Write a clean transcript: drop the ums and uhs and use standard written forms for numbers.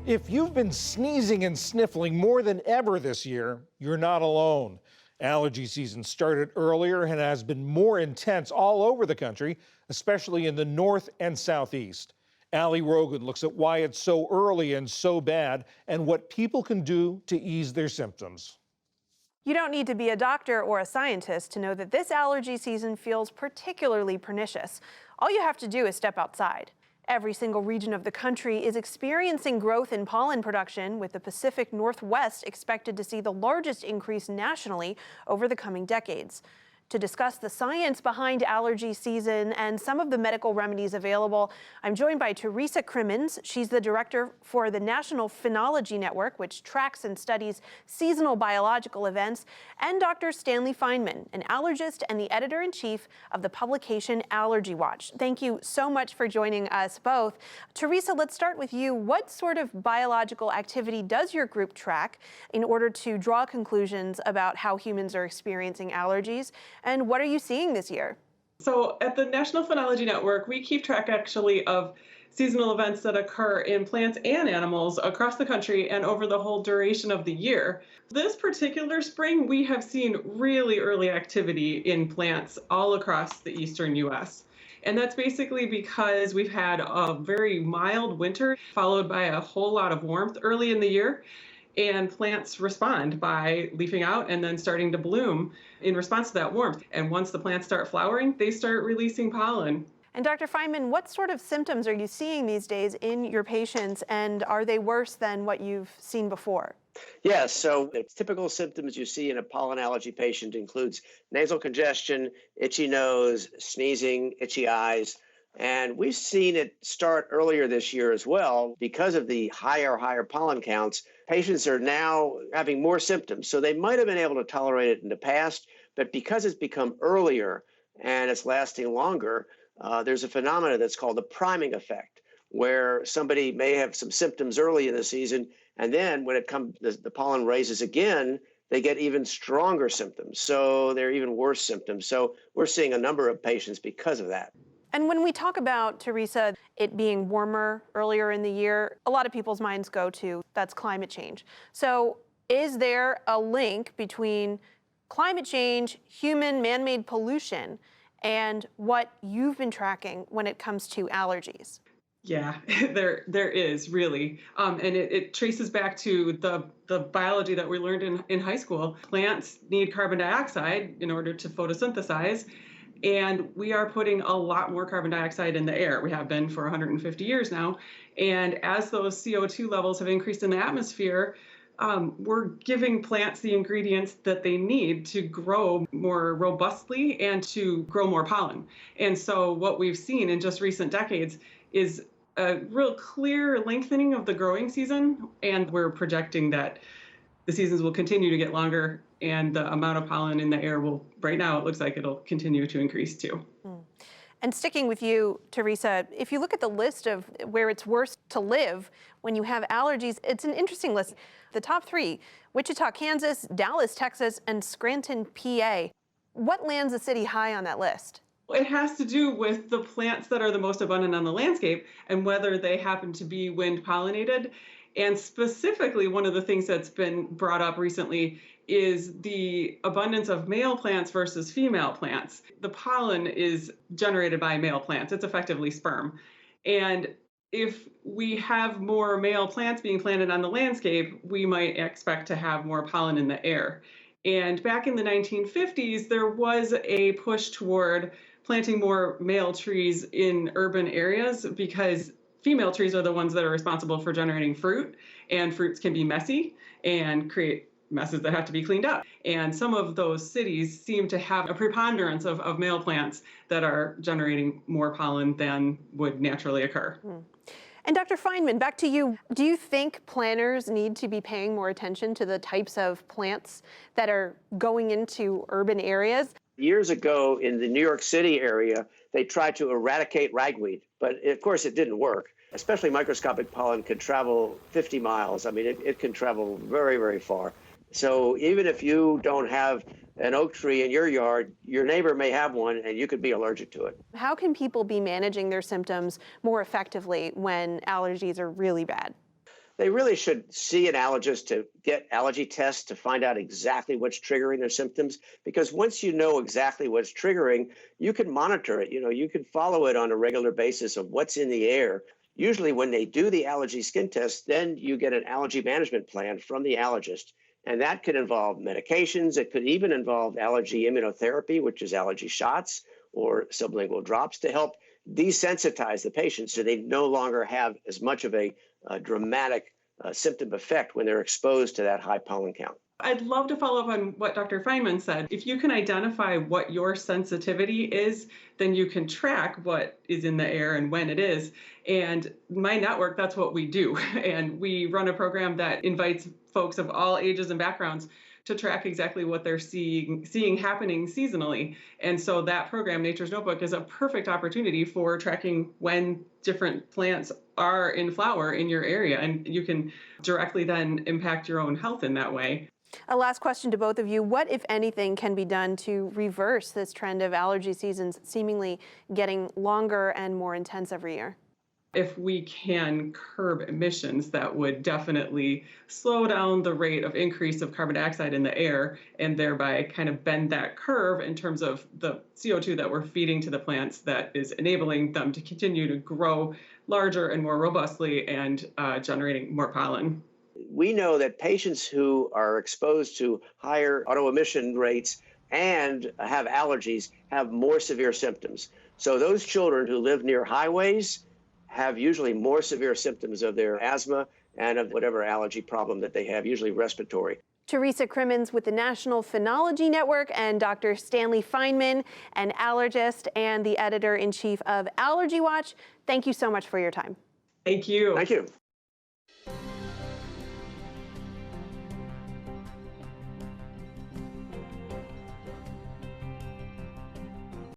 If you've been sneezing and sniffling more than ever this year, you're not alone. Allergy season started earlier and has been more intense all over the country, especially in the north and southeast. Ali Rogan looks at why it's so early and so bad and what people can do to ease their symptoms. You don't need to be a doctor or a scientist to know that this allergy season feels particularly pernicious. All you have to do is step outside. Every single region of the country is experiencing growth in pollen production, with the Pacific Northwest expected to see the largest increase nationally over the coming decades. To discuss the science behind allergy season and some of the medical remedies available, I'm joined by Teresa Crimmins. She's the director for the National Phenology Network, which tracks and studies seasonal biological events, and Dr. Stanley Feinman, an allergist and the editor-in-chief of the publication Allergy Watch. Thank you so much for joining us both. Teresa, let's start with you. What sort of biological activity does your group track in order to draw conclusions about how humans are experiencing allergies? And what are you seeing this year? So at the National Phenology Network, we keep track actually of seasonal events that occur in plants and animals across the country and over the whole duration of the year. This particular spring, we have seen really early activity in plants all across the eastern U.S. And that's basically because we've had a very mild winter followed by a whole lot of warmth early in the year. And plants respond by leafing out and then starting to bloom in response to that warmth. And once the plants start flowering, they start releasing pollen. And Dr. Feinman, what sort of symptoms are you seeing these days in your patients, and are they worse than what you've seen before? Yes, so the typical symptoms you see in a pollen allergy patient includes nasal congestion, itchy nose, sneezing, itchy eyes. And we've seen it start earlier this year as well. Because of the higher pollen counts, patients are now having more symptoms. So they might have been able to tolerate it in the past, but because it's become earlier and it's lasting longer, there's a phenomenon that's called the priming effect, where somebody may have some symptoms early in the season, and then when the pollen raises again, they get even stronger symptoms. So they're even worse symptoms. So we're seeing a number of patients because of that. And when we talk about, Teresa, it being warmer earlier in the year, a lot of people's minds go to that's climate change. So is there a link between climate change, human man-made pollution, and what you've been tracking when it comes to allergies? Yeah, there is really. And it traces back to the biology that we learned in high school. Plants need carbon dioxide in order to photosynthesize. And we are putting a lot more carbon dioxide in the air. We have been for 150 years now. And as those CO2 levels have increased in the atmosphere, we're giving plants the ingredients that they need to grow more robustly and to grow more pollen. And so what we've seen in just recent decades is a real clear lengthening of the growing season. And we're projecting that the seasons will continue to get longer, and the amount of pollen in the air will, right now, it looks like it'll continue to increase too. And sticking with you, Teresa, if you look at the list of where it's worse to live when you have allergies, it's an interesting list. The top 3, Wichita, Kansas, Dallas, Texas, and Scranton, PA. What lands a city high on that list? It has to do with the plants that are the most abundant on the landscape and whether they happen to be wind pollinated. And specifically, one of the things that's been brought up recently is the abundance of male plants versus female plants. The pollen is generated by male plants. It's effectively sperm. And if we have more male plants being planted on the landscape, we might expect to have more pollen in the air. And back in the 1950s, there was a push toward planting more male trees in urban areas because female trees are the ones that are responsible for generating fruit, and fruits can be messy and create messes that have to be cleaned up. And some of those cities seem to have a preponderance of male plants that are generating more pollen than would naturally occur. And Dr. Feinman, back to you. Do you think planners need to be paying more attention to the types of plants that are going into urban areas? Years ago in the New York City area, they tried to eradicate ragweed, but of course it didn't work. Especially microscopic pollen could travel 50 miles. I mean, it can travel very, very far. So even if you don't have an oak tree in your yard, your neighbor may have one and you could be allergic to it. How can people be managing their symptoms more effectively when allergies are really bad? they really should see an allergist to get allergy tests to find out exactly what's triggering their symptoms. Because once you know exactly what's triggering, you can monitor it. You can follow it on a regular basis of what's in the air. Usually when they do the allergy skin test, then you get an allergy management plan from the allergist. And that could involve medications. It could even involve allergy immunotherapy, which is allergy shots or sublingual drops to help desensitize the patient so they no longer have as much of a dramatic symptom effect when they're exposed to that high pollen count. I'd love to follow up on what Dr. Feynman said. If you can identify what your sensitivity is, then you can track what is in the air and when it is. And my network, that's what we do. And we run a program that invites folks of all ages and backgrounds to track exactly what they're seeing happening seasonally. And so that program, Nature's Notebook, is a perfect opportunity for tracking when different plants are in flower in your area. And you can directly then impact your own health in that way. A last question to both of you. What, if anything, can be done to reverse this trend of allergy seasons seemingly getting longer and more intense every year? If we can curb emissions, that would definitely slow down the rate of increase of carbon dioxide in the air and thereby kind of bend that curve in terms of the CO2 that we're feeding to the plants that is enabling them to continue to grow larger and more robustly and generating more pollen. We know that patients who are exposed to higher auto emission rates and have allergies have more severe symptoms. So those children who live near highways have usually more severe symptoms of their asthma and of whatever allergy problem that they have, usually respiratory. Teresa Crimmins with the National Phenology Network and Dr. Stanley Feynman, an allergist and the editor-in-chief of Allergy Watch. Thank you so much for your time. Thank you. Thank you.